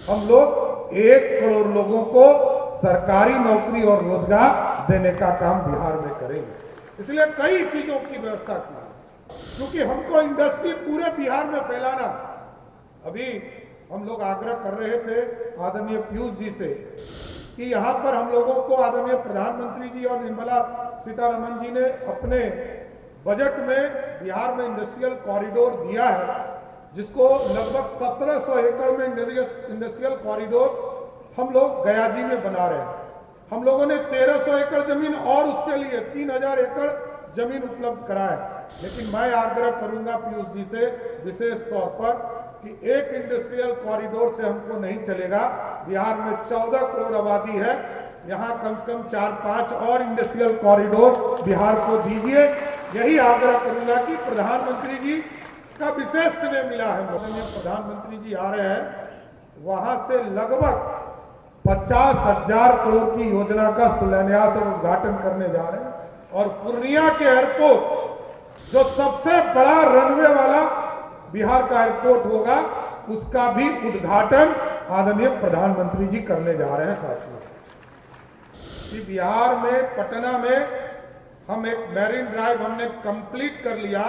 हम लोग 1 करोड़ लोगों को सरकारी नौकरी और रोजगार देने का काम बिहार में करेंगे। इसलिए कई चीजों की व्यवस्था की, क्योंकि हमको इंडस्ट्री पूरे बिहार में फैलाना। अभी हम लोग आग्रह कर रहे थे आदरणीय पीयूष जी से कि यहां पर हम लोगों को आदरणीय प्रधानमंत्री जी और निर्मला सीतारमण जी ने अपने बजट में बिहार में इंडस्ट्रियल कॉरिडोर दिया है, जिसको लगभग 1700 एकड़ में इंडस्ट्रियल कॉरिडोर हम लोग गया जी में बना रहे हैं। हम लोगों ने 1300 एकड़ जमीन और उसके लिए 3000 एकड़ जमीन उपलब्ध कराए। लेकिन मैं आग्रह करूंगा पीयूष जी से विशेष तौर पर कि एक इंडस्ट्रियल कॉरिडोर से हमको नहीं चलेगा। बिहार में 14 करोड़ आबादी है, यहाँ कम से कम 4-5 और इंडस्ट्रियल कॉरिडोर बिहार को दीजिए। यही आग्रह करूंगा कि प्रधानमंत्री जी का विशेष स्नेह मिला है। प्रधानमंत्री जी आ रहे हैं, वहां से लगभग 50,000 करोड़ की योजना का शिलान्यास और उद्घाटन करने जा रहे हैं। और पूर्णिया के एयरपोर्ट, जो सबसे बड़ा रनवे वाला बिहार का एयरपोर्ट होगा, उसका भी उद्घाटन आदरणीय प्रधानमंत्री जी करने जा रहे हैं। साथियों, कि बिहार में पटना में हम एक मैरीन ड्राइव हमने कंप्लीट कर लिया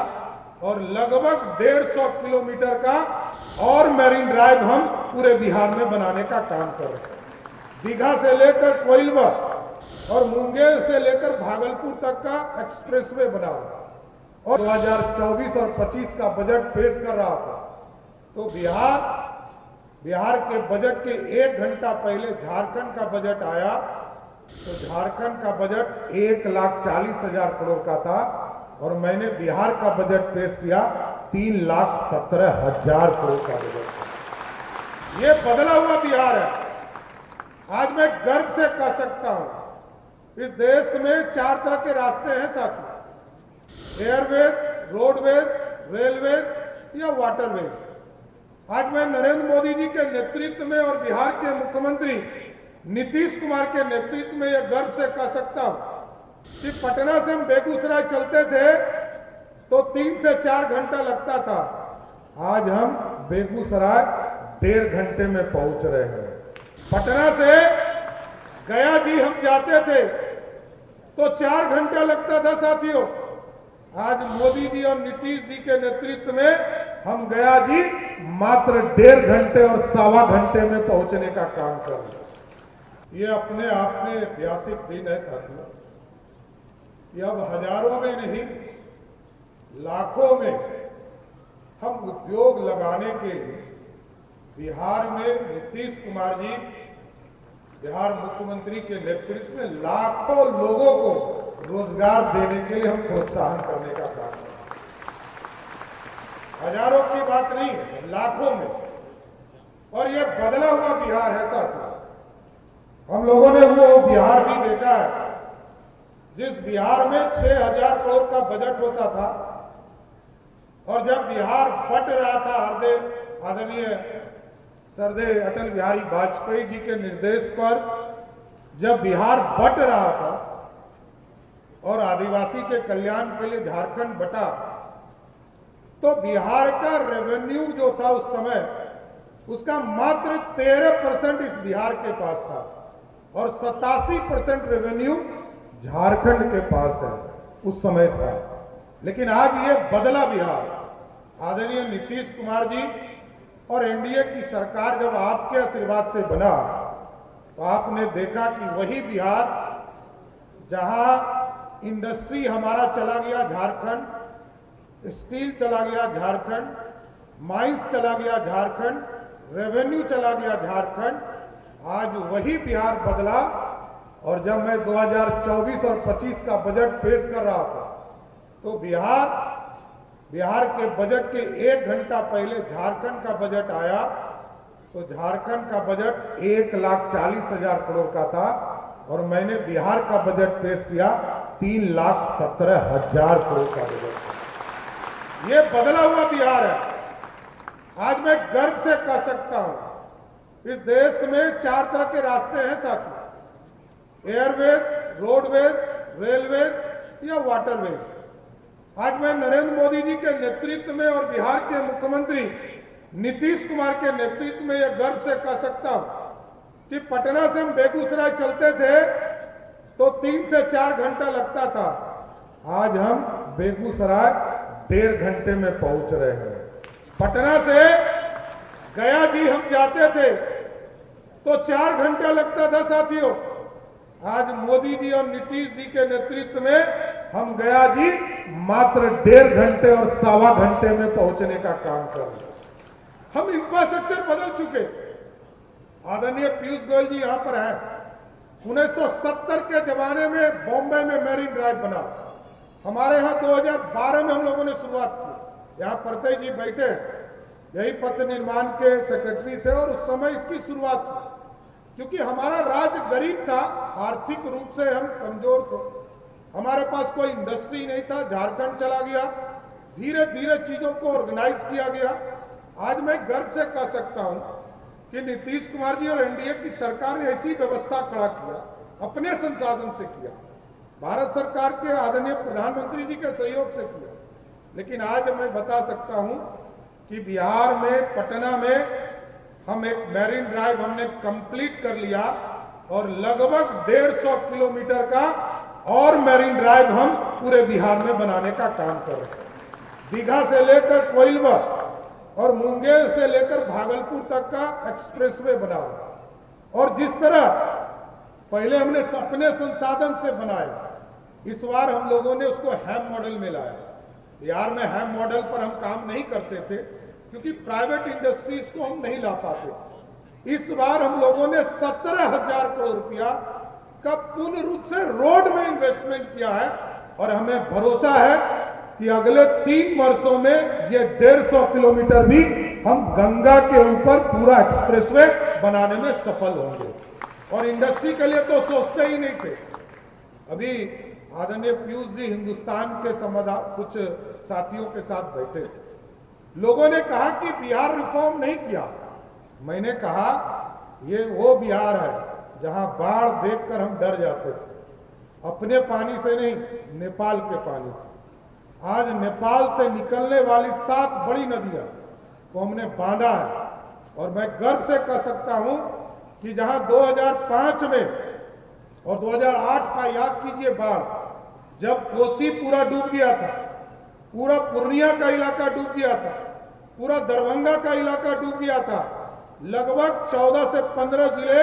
और लगभग 150 किलोमीटर का और मैरीन ड्राइव हम पूरे बिहार में बनाने का काम कर रहे हैं। दीघा से लेकर कोइलवर और मुंगेर से लेकर भागलपुर तक का एक्सप्रेसवे बना रहा और 2024 और 25 का बजट पेश कर रहा था, तो बिहार के बजट के 1 घंटा पहले झारखंड का बजट आया। तो झारखंड का बजट 1,40,000 करोड़ का था और मैंने बिहार का बजट पेश किया 3,17,000 करोड़ का बजट। ये बदला हुआ बिहार है। आज मैं गर्व से कह सकता हूं, इस देश में 4 तरह के रास्ते हैं साथियों, एयरवेज, रोडवेज, रेलवेज या वाटरवेज। आज मैं नरेंद्र मोदी जी के नेतृत्व में और बिहार के मुख्यमंत्री नीतीश कुमार के नेतृत्व में यह गर्व से कह सकता हूं कि पटना से हम बेगूसराय चलते थे तो 3 से 4 घंटा लगता था। आज हम बेगूसराय 1.5 घंटे में पहुंच रहे हैं। पटना से गया जी हम जाते थे तो 4 घंटा लगता था साथियों। आज मोदी जी और नीतीश जी के नेतृत्व में हम गया जी मात्र 1.5 घंटे और 1.25 घंटे में पहुंचने का काम कर रहे हैं। ये अपने आप में ऐतिहासिक दिन है साथियों। ये अब हजारों में नहीं, लाखों में हम उद्योग लगाने के लिए बिहार में नीतीश कुमार जी, बिहार मुख्यमंत्री के नेतृत्व में लाखों लोगों को रोजगार देने के लिए हम प्रोत्साहन करने का काम कर रहे हैं। हजारों की बात नहीं है, लाखों में। और यह बदला हुआ बिहार है साथियों। हम लोगों ने वो बिहार भी देखा है जिस बिहार में 6,000 करोड़ का बजट होता था और जब बिहार बट रहा था आदरणीय श्रद्धेय अटल बिहारी वाजपेयी जी के निर्देश पर, जब बिहार बट रहा था और आदिवासी के कल्याण के लिए झारखंड बटा, तो बिहार का रेवेन्यू जो था उस समय, उसका मात्र 13% इस बिहार के पास था और 87% रेवेन्यू झारखंड के पास है उस समय था। लेकिन आज ये बदला बिहार, आदरणीय नीतीश कुमार जी और एनडीए की सरकार जब आपके आशीर्वाद से बना, तो आपने देखा कि वही बिहार जहां इंडस्ट्री हमारा चला गया झारखंड, स्टील चला गया झारखंड, माइंस चला गया झारखंड, रेवेन्यू चला गया झारखंड, आज वही बिहार बदला। और जब मैं 2024 और 25 का बजट पेश कर रहा था, तो बिहार के बजट के 1 घंटा पहले झारखंड का बजट आया। तो झारखंड का बजट 1,40,000 करोड़ का था और मैंने बिहार का बजट पेश किया 3,17,000 करोड़ का बजट। ये बदला हुआ बिहार है। आज मैं गर्व से कह सकता हूं, इस देश में 4 तरह के रास्ते हैं साथियों, एयरवेज, रोडवेज, रेलवेज या वाटरवेज। आज मैं नरेंद्र मोदी जी के नेतृत्व में और बिहार के मुख्यमंत्री नीतीश कुमार के नेतृत्व में यह गर्व से कह सकता हूं कि पटना से हम बेगूसराय चलते थे तो 3 से 4 घंटा लगता था। आज हम बेगूसराय 1.5 घंटे में पहुंच रहे हैं। पटना से गया जी हम जाते थे तो 4 घंटा लगता था साथियों। आज मोदी जी और नीतीश जी के नेतृत्व में हम गया जी मात्र 1.5 घंटे और 1.25 घंटे में पहुंचने का काम कर रहे हैं। हम इंफ्रास्ट्रक्चर बदल चुके। आदरणीय पीयूष गोयल जी यहां पर है। 1970 के जमाने में बॉम्बे में मैरीन ड्राइव बना। हमारे यहां 2012 में हम लोगों ने शुरुआत की। यहां परतई जी बैठे हैं, यही पथ निर्माण के सेक्रेटरी थे और उस समय इसकी शुरुआत की। क्योंकि हमारा राज्य गरीब था, आर्थिक रूप से हम कमजोर थे, हमारे पास कोई इंडस्ट्री नहीं था। झारखंड चला गया, धीरे धीरे चीजों को ऑर्गेनाइज किया गया। आज मैं गर्व से कह सकता हूं कि नीतीश कुमार जी और एनडीए की सरकार ने ऐसी व्यवस्था खड़ा किया, अपने संसाधन से किया, भारत सरकार के आदरणीय प्रधानमंत्री जी के सहयोग से किया। लेकिन आज मैं बता सकता हूं कि बिहार में पटना में हम एक मैरीन ड्राइव हमने कंप्लीट कर लिया और लगभग 150 किलोमीटर का और मैरीन ड्राइव हम पूरे बिहार में बनाने का काम कर रहे हैं। दीघा से लेकर कोइलवर और मुंगेर से लेकर भागलपुर तक का एक्सप्रेसवे बना रहे हैं। और जिस तरह पहले हमने अपने संसाधन से बनाया, इस बार हम लोगों ने उसको हैम मॉडल में लाया। बिहार में हैम मॉडल पर हम काम नहीं करते थे क्योंकि प्राइवेट इंडस्ट्रीज को हम नहीं ला पाते। इस बार हम लोगों ने 17,000 करोड़ रुपया का पूर्ण रूप से रोड में इन्वेस्टमेंट किया है और हमें भरोसा है कि अगले 3 वर्षों में ये 150 किलोमीटर भी हम गंगा के ऊपर पूरा एक्सप्रेसवे बनाने में सफल होंगे। और इंडस्ट्री के लिए तो सोचते ही नहीं थे। अभी आदरणीय पीयूष जी हिंदुस्तान के कुछ साथियों के साथ बैठे, लोगों ने कहा कि बिहार रिफॉर्म नहीं किया। मैंने कहा ये वो बिहार है जहां बाढ़ देखकर हम डर जाते थे, अपने पानी से नहीं, नेपाल के पानी से। आज नेपाल से निकलने वाली 7 बड़ी नदियां को हमने बांधा है। और मैं गर्व से कह सकता हूं कि जहां 2005 में और 2008 का याद कीजिए बाढ़, जब कोसी पूरा डूब गया था, पूरा पूर्णिया का इलाका डूब गया था, पूरा दरभंगा का इलाका डूब गया था, लगभग 14 से 15 जिले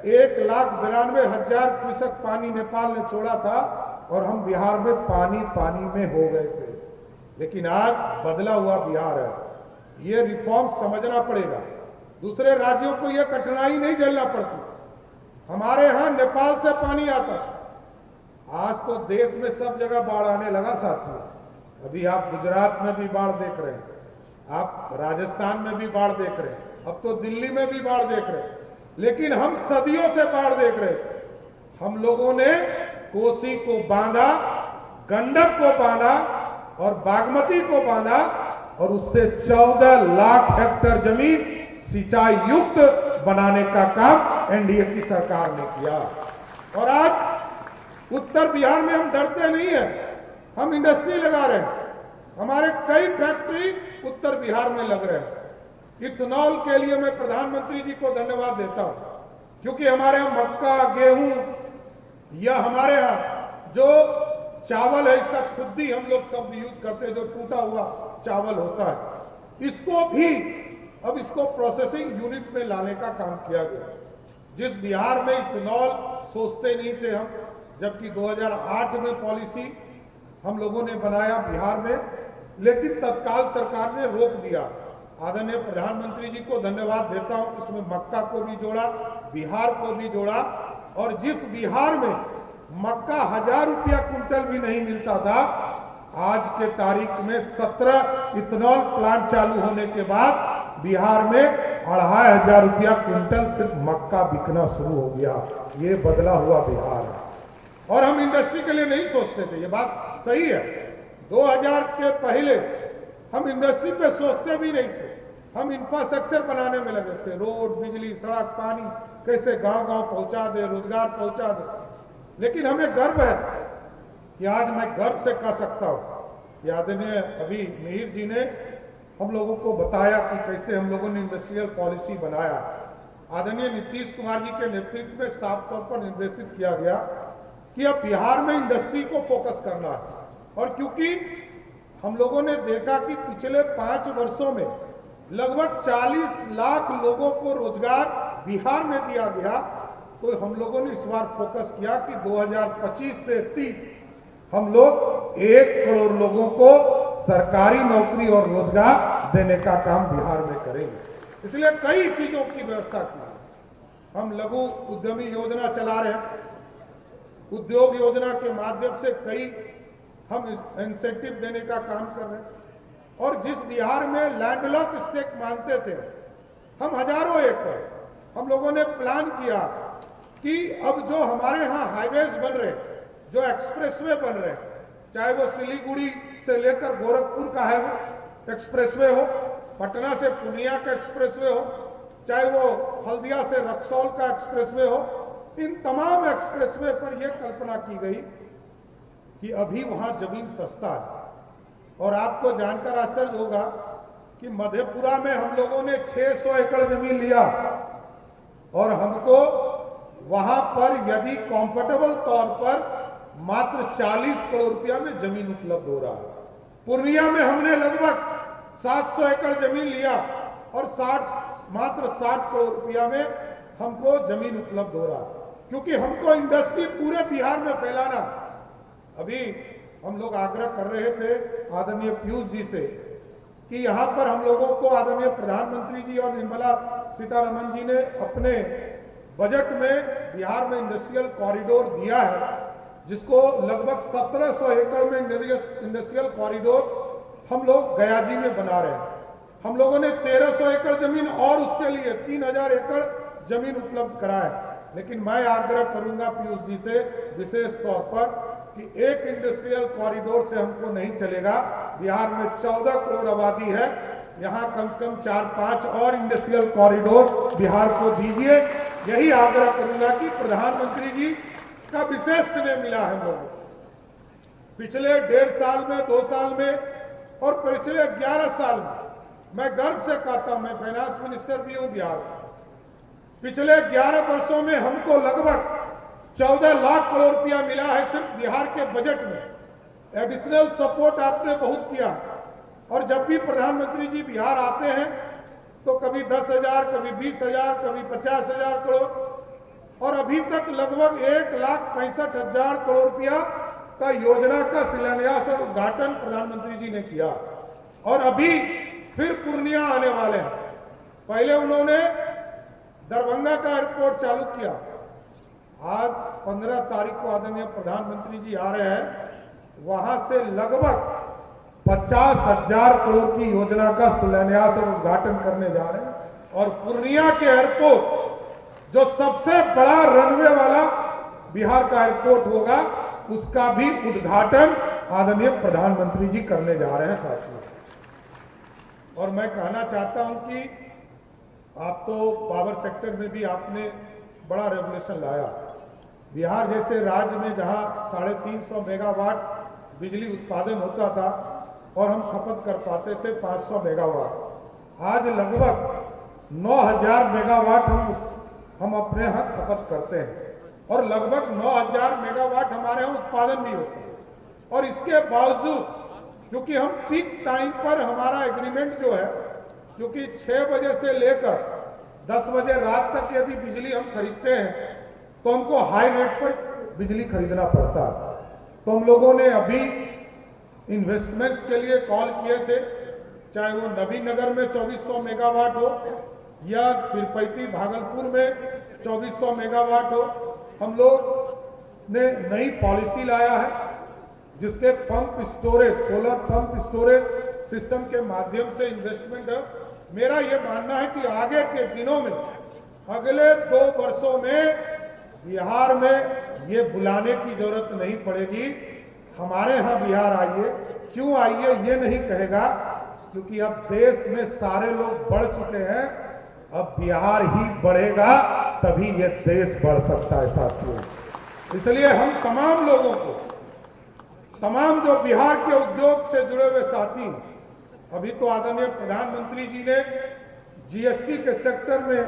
1,92,000 क्यूसेक पानी नेपाल ने छोड़ा था और हम बिहार में पानी में हो गए थे। लेकिन आज बदला हुआ बिहार है। ये रिफॉर्म समझना पड़ेगा। दूसरे राज्यों को यह कठिनाई नहीं झेलना पड़ती थी। हमारे यहां नेपाल से पानी आता था। आज तो देश में सब जगह बाढ़ आने लगा साथियों। अभी आप गुजरात में भी बाढ़ देख रहे हैं, आप राजस्थान में भी बाढ़ देख रहे हैं, अब तो दिल्ली में भी बाढ़ देख रहे हैं। लेकिन हम सदियों से बाढ़ देख रहे थे। हम लोगों ने कोसी को बांधा, गंडक को बांधा और बागमती को बांधा और उससे 14 लाख हेक्टेयर जमीन सिंचाई युक्त बनाने का काम एनडीए की सरकार ने किया। और आज उत्तर बिहार में हम डरते नहीं है, हम इंडस्ट्री लगा रहे हैं। हमारे कई फैक्ट्री उत्तर बिहार में लग रहे हैं। इथेनॉल के लिए मैं प्रधानमंत्री जी को धन्यवाद देता हूं, क्योंकि हमारे यहां मक्का, गेहूं या हमारे यहां जो चावल है, इसका खुद ही हम लोग शब्द यूज करते हैं, जो टूटा हुआ चावल होता है, इसको भी अब इसको प्रोसेसिंग यूनिट में लाने का काम किया गया। जिस बिहार में इथेनॉल सोचते नहीं थे हम, जबकि 2008 में पॉलिसी हम लोगों ने बनाया बिहार में, लेकिन तत्काल सरकार ने रोक दिया। आदरणीय प्रधानमंत्री जी को धन्यवाद देता हूं, इसमें मक्का को भी जोड़ा, बिहार को भी जोड़ा। और जिस बिहार में मक्का 1000 रुपया क्विंटल भी नहीं मिलता था, आज के तारीख में 17 इथेनॉल प्लांट चालू होने के बाद बिहार में 2500 रुपया क्विंटल सिर्फ मक्का बिकना शुरू हो गया। ये बदला हुआ बिहार है। और हम इंडस्ट्री के लिए नहीं सोचते थे, ये बात सही है। 2000 के पहले हम इंडस्ट्री पे सोचते भी नहीं थे। हम इंफ्रास्ट्रक्चर बनाने में लगे थे, रोड, बिजली, सड़क, पानी कैसे गांव-गांव पहुंचा दे, रोजगार पहुंचा दे। लेकिन हमें गर्व है कि आज मैं गर्व से कह सकता हूं कि आदरणीय अभी मिहिर जी ने हम लोगों को बताया कि कैसे हम लोगों ने इंडस्ट्रियल पॉलिसी बनाया। आदरणीय नीतीश कुमार जी के नेतृत्व में साफ तौर पर निर्देशित किया गया कि अब बिहार में इंडस्ट्री को फोकस करना है। और क्योंकि हम लोगों ने देखा कि पिछले 5 वर्षों में लगभग 40 लाख लोगों को रोजगार बिहार में दिया गया, तो हम लोगों ने इस बार फोकस किया कि 2025 से 30 हम लोग 1 करोड़ लोगों को सरकारी नौकरी और रोजगार देने का काम बिहार में करेंगे। इसलिए कई चीजों की व्यवस्था की। हम लघु उद्यमी योजना चला रहे हैं, उद्योग योजना के माध्यम से कई हम इंसेंटिव देने का काम कर रहे हैं। और जिस बिहार में लैंडलॉक स्टेट मानते थे हम हजारों एकड़, हम लोगों ने प्लान किया कि अब जो हमारे यहाँ हाईवेज बन रहे, जो एक्सप्रेसवे बन रहे, चाहे वो सिलीगुड़ी से लेकर गोरखपुर का है वो एक्सप्रेसवे हो, पटना से पूर्णिया का एक्सप्रेसवे हो, चाहे वो हल्दिया से रक्सौल का एक्सप्रेसवे हो, इन तमाम एक्सप्रेसवे पर यह कल्पना की गई कि अभी वहां जमीन सस्ता है। और आपको जानकर आश्चर्य होगा कि मधेपुरा में हम लोगों ने 600 एकड़ जमीन लिया और हमको वहां पर यदि कंफर्टेबल तौर पर मात्र 40 करोड़ रुपया में जमीन उपलब्ध हो रहा है। पूर्णिया में हमने लगभग 700 एकड़ जमीन लिया और मात्र 60 करोड़ रुपया में हमको जमीन उपलब्ध हो रहा है, क्योंकि हमको इंडस्ट्री पूरे बिहार में फैलाना। अभी हम लोग आग्रह कर रहे थे आदरणीय पीयूष जी से कि यहां पर हम लोगों को आदरणीय प्रधानमंत्री जी और निर्मला सीतारमण जी ने अपने बजट में बिहार में इंडस्ट्रियल कॉरिडोर दिया है, जिसको लगभग 1700 एकड़ में इंडस्ट्रियल कॉरिडोर हम लोग गया जी में बना रहे हैं। हम लोगों ने 1300 एकड़ जमीन और उसके लिए 3000 एकड़ जमीन उपलब्ध कराए। लेकिन मैं आग्रह करूंगा पीयूष जी से विशेष तौर पर कि एक इंडस्ट्रियल कॉरिडोर से हमको नहीं चलेगा। बिहार में 14 करोड़ आबादी है, यहां कम से कम 4-5 और इंडस्ट्रियल कॉरिडोर बिहार को दीजिए। यही आग्रह करूंगा कि प्रधानमंत्री जी का विशेष स्नेह मिला है हम लोगों को पिछले 1.5 साल में, 2 साल में और पिछले 11 साल में। मैं गर्व से कहता हूं, मैं फाइनेंस मिनिस्टर भी हूं बिहार में। पिछले 11 वर्षों में हमको लगभग 14 लाख करोड़ रुपया मिला है सिर्फ बिहार के बजट में। एडिशनल सपोर्ट आपने बहुत किया और जब भी प्रधानमंत्री जी बिहार आते हैं तो कभी 10,000, कभी 20,000, कभी 50,000 करोड़, और अभी तक लगभग 1,65,000 करोड़ रुपया का योजना का शिलान्यास और उद्घाटन प्रधानमंत्री जी ने किया। और अभी फिर पूर्णिया आने वाले हैं। पहले उन्होंने दरभंगा का एयरपोर्ट चालू किया। आज 15 तारीख को आदरणीय प्रधानमंत्री जी आ रहे हैं, वहां से लगभग 50,000 करोड़ की योजना का शिलान्यास और उद्घाटन करने जा रहे हैं। और पूर्णिया के एयरपोर्ट जो सबसे बड़ा रनवे वाला बिहार का एयरपोर्ट होगा, उसका भी उद्घाटन आदरणीय प्रधानमंत्री जी करने जा रहे हैं साथियों। और मैं कहना चाहता हूं कि आप तो पावर सेक्टर में भी आपने बड़ा रेवोल्यूशन लाया। बिहार जैसे राज्य में जहां 350 मेगावाट बिजली उत्पादन होता था और हम खपत कर पाते थे 500 मेगावाट, आज लगभग 9000 मेगावाट हम अपने यहाँ खपत करते हैं और लगभग 9000 मेगावाट हमारे यहाँ उत्पादन भी होता है। और इसके बावजूद क्योंकि हम पीक टाइम पर हमारा एग्रीमेंट जो है, क्योंकि 6 बजे से लेकर 10 बजे रात तक यदि बिजली हम खरीदते हैं तो हमको हाई रेट पर बिजली खरीदना पड़ता है। तो हम लोगों ने अभी इन्वेस्टमेंट्स के लिए कॉल किए थे, चाहे वो नबीनगर में 2400 मेगावाट हो या तिरुपति भागलपुर में 2400 मेगावाट हो। हम लोग ने नई पॉलिसी लाया है जिसके pump storage, solar pump storage system के माध्यम से इन्वेस्टमेंट है। मेरा यह मानना है कि आगे के दिनों में, अगले 2 वर्षों में बिहार में ये बुलाने की जरूरत नहीं पड़ेगी। हमारे यहाँ बिहार आइए, क्यों आइए ये नहीं कहेगा, क्योंकि अब देश में सारे लोग बढ़ चुके हैं, अब बिहार ही बढ़ेगा तभी ये देश बढ़ सकता है साथियों। इसलिए हम तमाम लोगों को, तमाम जो बिहार के उद्योग से जुड़े हुए साथी, अभी तो आदरणीय प्रधानमंत्री जी ने जीएसटी के सेक्टर में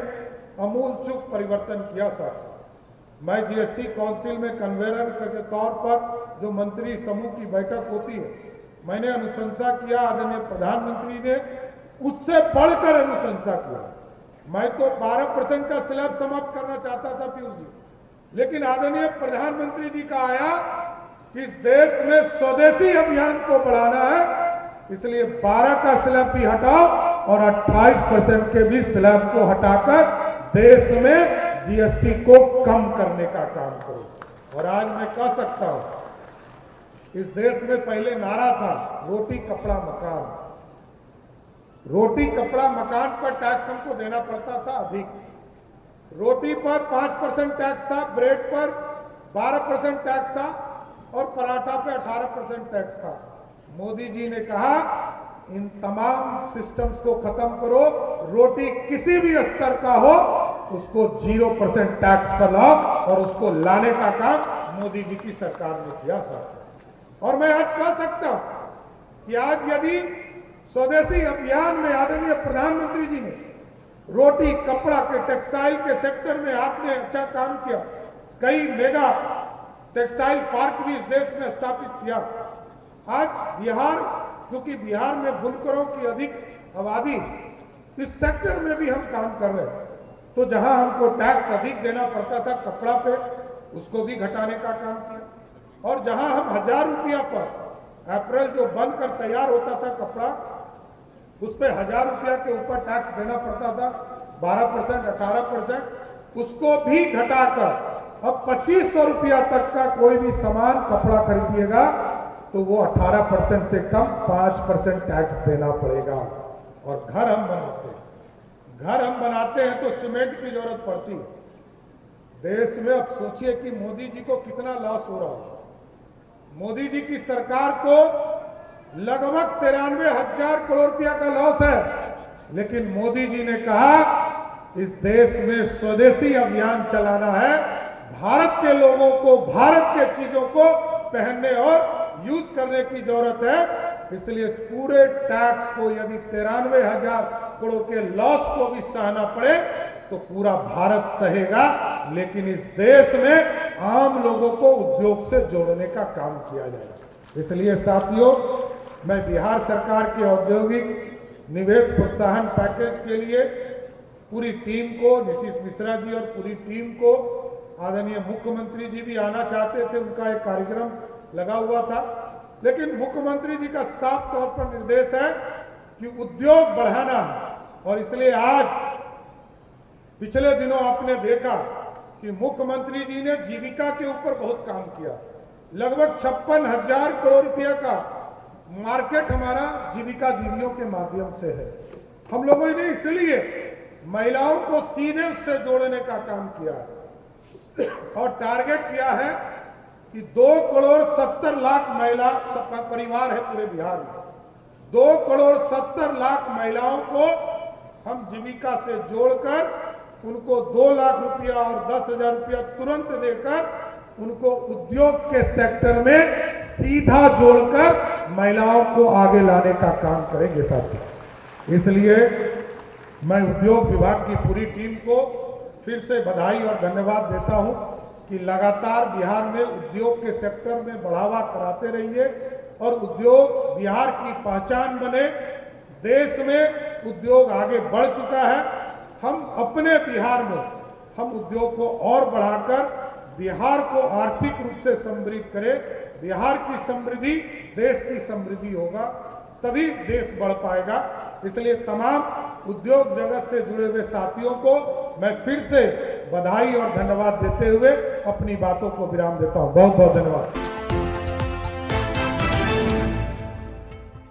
अमूल चूक परिवर्तन किया साथियों। मैं जीएसटी काउंसिल में कन्वेनर के तौर पर जो मंत्री समूह की बैठक होती है, मैंने अनुशंसा किया, आदरणीय प्रधानमंत्री ने उससे बढ़कर अनुशंसा किया। मैं तो 12% का स्लैब समाप्त करना चाहता था पीयूष जी, लेकिन आदरणीय प्रधानमंत्री जी का आया कि इस देश में स्वदेशी अभियान को बढ़ाना है, इसलिए 12 का स्लैब भी हटाओ और 28% के भी स्लैब को हटाकर देश में जीएसटी को कम करने का काम करो। और आज मैं कह सकता हूं, इस देश में पहले नारा था रोटी कपड़ा मकान। रोटी कपड़ा मकान पर टैक्स हमको देना पड़ता था अधिक। रोटी पर 5% टैक्स था, ब्रेड पर 12% टैक्स था और पराठा पे 18% टैक्स था। मोदी जी ने कहा इन तमाम सिस्टम्स को खत्म करो, रोटी किसी भी स्तर का हो उसको 0% टैक्स पर लाओ, और उसको लाने का काम मोदी जी की सरकार ने किया साथ। और मैं आज कह सकता हूं कि आज यदि स्वदेशी अभियान में आदरणीय प्रधानमंत्री जी ने रोटी कपड़ा के टेक्सटाइल के सेक्टर में आपने अच्छा काम किया, कई मेगा टेक्सटाइल पार्क भी इस देश में स्थापित किया। आज बिहार, क्योंकि बिहार में बुनकरों की अधिक आबादी, इस सेक्टर में भी हम काम कर रहे हैं। तो जहां हमको टैक्स अधिक देना पड़ता था कपड़ा पे, उसको भी घटाने का काम किया। और जहां हम 1000 रुपया पर अप्रैल जो बनकर तैयार होता था कपड़ा, उस पर 1000 रुपया के ऊपर टैक्स देना पड़ता था, 12% 18%, उसको भी घटाकर अब 2500 रुपया तक का कोई भी सामान कपड़ा खरीदिएगा तो वो 18% से कम 5% टैक्स देना पड़ेगा। और घर हम बनाते हैं तो सीमेंट की जरूरत पड़ती है। देश में अब सोचिए कि मोदी जी को कितना लॉस हो रहा है। मोदी जी की सरकार को लगभग 93,000 करोड़ रुपया का लॉस है, लेकिन मोदी जी ने कहा इस देश में स्वदेशी अभियान चलाना है, भारत के लोगों को भारत के चीजों को पहनने और यूज करने की जरूरत है। इसलिए इस पूरे टैक्स को यदि 93,000 करोड़ के लॉस को भी सहना पड़े तो पूरा भारत सहेगा, लेकिन इस देश में आम लोगों को उद्योग से जोड़ने का काम किया जाएगा। इसलिए साथियों, मैं बिहार सरकार के औद्योगिक निवेश प्रोत्साहन पैकेज के लिए पूरी टीम को, नीतीश मिश्रा जी और पूरी टीम को, आदरणीय मुख्यमंत्री जी भी आना चाहते थे, उनका एक कार्यक्रम लगा हुआ था, लेकिन मुख्यमंत्री जी का साफ तौर पर निर्देश है कि उद्योग बढ़ाना है। और इसलिए आज पिछले दिनों आपने देखा कि मुख्यमंत्री जी ने जीविका के ऊपर बहुत काम किया। लगभग 56,000 करोड़ रुपया का मार्केट हमारा जीविका दीदियों के माध्यम से है। हम लोगों ने इसलिए महिलाओं को सीधे उससे जोड़ने का काम किया है और टारगेट किया है कि 2,70,00,000 महिला परिवार है पूरे बिहार में। 2,70,00,000 महिलाओं को हम जीविका से जोड़कर उनको 2 लाख रुपया और 10,000 रुपया तुरंत देकर उनको उद्योग के सेक्टर में सीधा जोड़कर महिलाओं को आगे लाने का काम करेंगे साथियों। इसलिए मैं उद्योग विभाग की पूरी टीम को फिर से बधाई और धन्यवाद देता हूं कि लगातार बिहार में उद्योग के सेक्टर में बढ़ावा कराते रहिए और उद्योग बिहार की पहचान बने। देश में उद्योग आगे बढ़ चुका है, हम अपने बिहार में हम उद्योग को और बढ़ाकर बिहार को आर्थिक रूप से समृद्ध करें। बिहार की समृद्धि देश की समृद्धि होगा, तभी देश बढ़ पाएगा। इसलिए तमाम उद्योग जगत से जुड़े हुए साथियों को मैं फिर से बधाई और धन्यवाद देते हुए अपनी बातों को विराम देता हूं। बहुत बहुत धन्यवाद।